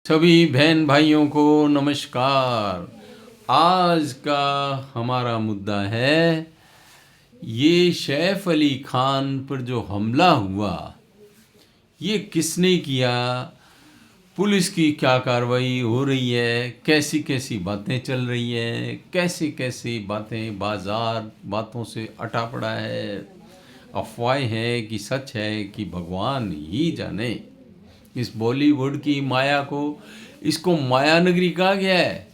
सभी बहन भाइयों को नमस्कार। आज का हमारा मुद्दा है ये सैफ अली खान पर जो हमला हुआ ये किसने किया, पुलिस की क्या कार्रवाई हो रही है, कैसी कैसी बातें चल रही हैं, कैसी कैसी बातें बाजार बातों से अटा पड़ा है, अफवाहें हैं कि सच है कि भगवान ही जाने। इस बॉलीवुड की माया को इसको माया नगरी कहा गया है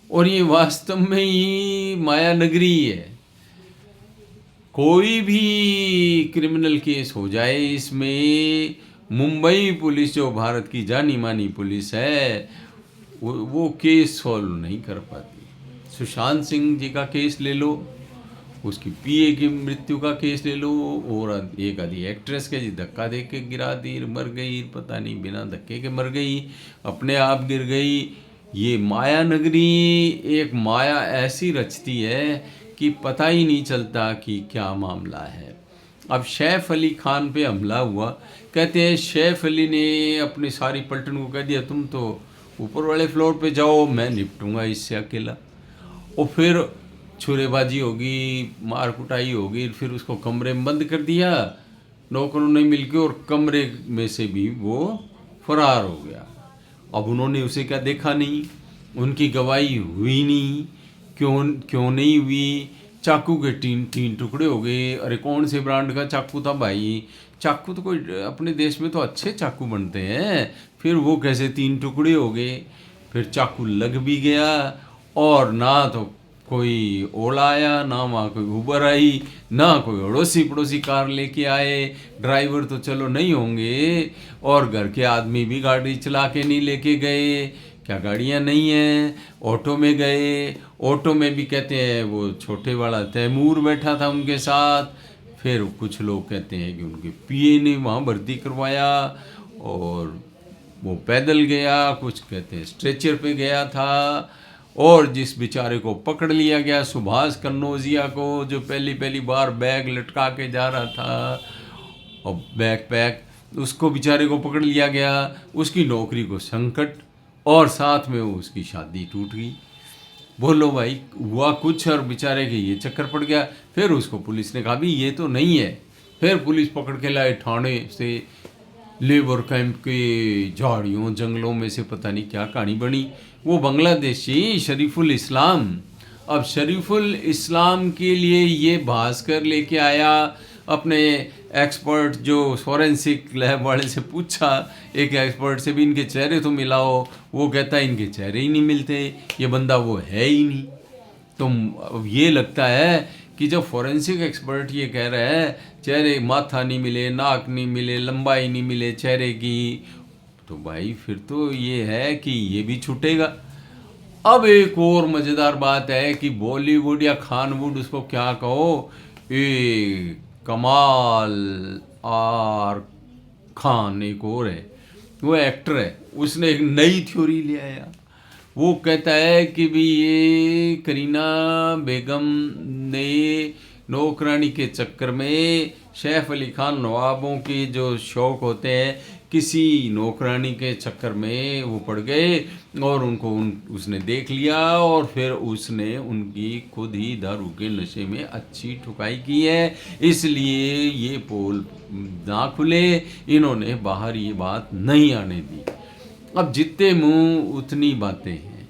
और ये वास्तव में ही माया नगरी है। कोई भी क्रिमिनल केस हो जाए इसमें मुंबई पुलिस जो भारत की जानी मानी पुलिस है वो केस सॉल्व नहीं कर पाती। सुशांत सिंह जी का केस ले लो, उसकी पीए की मृत्यु का केस ले लो, और एक आधी एक्ट्रेस के जी धक्का दे के गिरा दी, मर गई, पता नहीं बिना धक्के के मर गई, अपने आप गिर गई। ये माया नगरी एक माया ऐसी रचती है कि पता ही नहीं चलता कि क्या मामला है। अब सैफ अली खान पे हमला हुआ, कहते हैं सैफ अली ने अपनी सारी पलटन को कह दिया तुम तो ऊपर वाले फ्लोर पे जाओ, मैं निपटूंगा इससे अकेला। और फिर छुरेबाजी होगी, मार कुटाई होगी, फिर उसको कमरे में बंद कर दिया नौकरों ने मिलकर और कमरे में से भी वो फरार हो गया। अब उन्होंने उसे क्या देखा नहीं, उनकी गवाही हुई नहीं, क्यों नहीं हुई। चाकू के तीन टुकड़े हो गए। अरे कौन से ब्रांड का चाकू था भाई, चाकू तो कोई अपने देश में तो अच्छे चाकू बनते हैं, फिर वो कैसे तीन टुकड़े हो गए। फिर चाकू लग भी गया और ना तो कोई ओला आया, ना वहाँ कोई उबर आई, ना कोई अड़ोसी पड़ोसी कार लेके आए। ड्राइवर तो चलो नहीं होंगे और घर के आदमी भी गाड़ी चला के नहीं लेके गए, क्या गाड़ियाँ नहीं हैं, ऑटो में गए। ऑटो में भी कहते हैं वो छोटे वाला तैमूर बैठा था उनके साथ। फिर कुछ लोग कहते हैं कि उनके पीए ने वहाँ भर्ती करवाया और वो पैदल गया, कुछ कहते हैं स्ट्रेचर पे गया था। और जिस बेचारे को पकड़ लिया गया सुभाष कन्नौजिया को, जो पहली बार बैग लटका के जा रहा था और बैग पैक, उसको बेचारे को पकड़ लिया गया। उसकी नौकरी को संकट और साथ में उसकी शादी टूट गई। बोलो भाई हुआ कुछ और बेचारे के ये चक्कर पड़ गया। फिर उसको पुलिस ने कहा भी ये तो नहीं है। फिर पुलिस पकड़ के लाए थाने से, लेबर कैंप के झाड़ियों जंगलों में से, पता नहीं क्या कहानी बनी। वो बांग्लादेशी शरीफुल इस्लाम। अब शरीफुल इस्लाम के लिए ये भास्कर लेके आया अपने एक्सपर्ट, जो फॉरेंसिक लैब वाले से पूछा, एक एक्सपर्ट से भी इनके चेहरे तो मिलाओ, वो कहता है इनके चेहरे ही नहीं मिलते, ये बंदा वो है ही नहीं। तो अब ये लगता है कि जब फॉरेंसिक एक्सपर्ट ये कह रहा है चेहरे, माथा नहीं मिले, नाक नहीं मिले, लंबाई नहीं मिले चेहरे की, तो भाई फिर तो ये है कि ये भी छूटेगा। अब एक और मज़ेदार बात है कि बॉलीवुड या खानवुड, उसको क्या कहो, ये कमाल आर खान एक और है, वो एक्टर है, उसने एक नई थ्योरी ले आया। वो कहता है कि भी ये करीना बेगम ने नौकरानी के चक्कर में सैफ अली खान, नवाबों के जो शौक होते हैं, किसी नौकरानी के चक्कर में वो पड़ गए और उनको उसने देख लिया और फिर उसने उनकी खुद ही दारू के नशे में अच्छी ठुकाई की है, इसलिए ये पोल ना खुले, इन्होंने बाहर ये बात नहीं आने दी। अब जितने मुंह उतनी बातें हैं।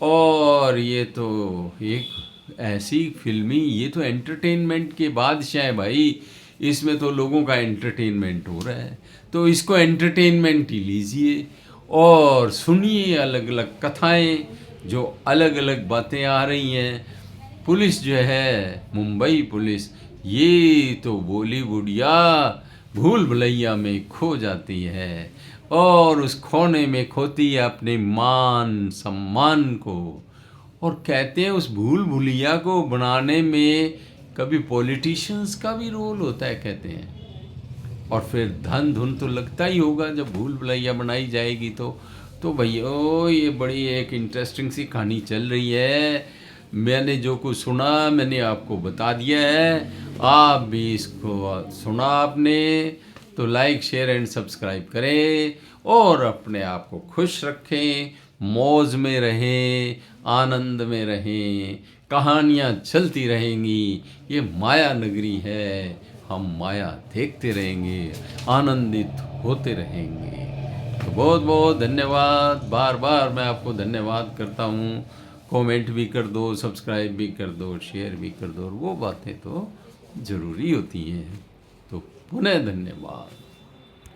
और ये तो एक ऐसी फिल्मी, ये तो एंटरटेनमेंट के बादशाह है भाई, इसमें तो लोगों का एंटरटेनमेंट हो रहा है, तो इसको एंटरटेनमेंट ही लीजिए और सुनिए अलग अलग कथाएं, जो अलग अलग बातें आ रही हैं। पुलिस जो है, मुंबई पुलिस, ये तो बॉलीवुड या भूल भुलैया में खो जाती है और उस खोने में खोती है अपने मान सम्मान को। और कहते हैं उस भूल भुलैया को बनाने में कभी पॉलिटिशियंस का भी रोल होता है कहते हैं। और फिर धन धुन तो लगता ही होगा जब भूल भुलैया बनाई जाएगी तो भैया ये बड़ी एक इंटरेस्टिंग सी कहानी चल रही है। मैंने जो कुछ सुना मैंने आपको बता दिया है, आप भी इसको सुना आपने तो लाइक शेयर एंड सब्सक्राइब करें और अपने आप को खुश रखें, मौज में रहें, आनंद में रहें। कहानियाँ चलती रहेंगी। ये माया नगरी है, हम माया देखते रहेंगे, आनंदित होते रहेंगे। तो बहुत बहुत धन्यवाद। बार बार मैं आपको धन्यवाद करता हूँ। कमेंट भी कर दो, सब्सक्राइब भी कर दो, शेयर भी कर दो, और वो बातें तो ज़रूरी होती हैं। तो पुनः धन्यवाद।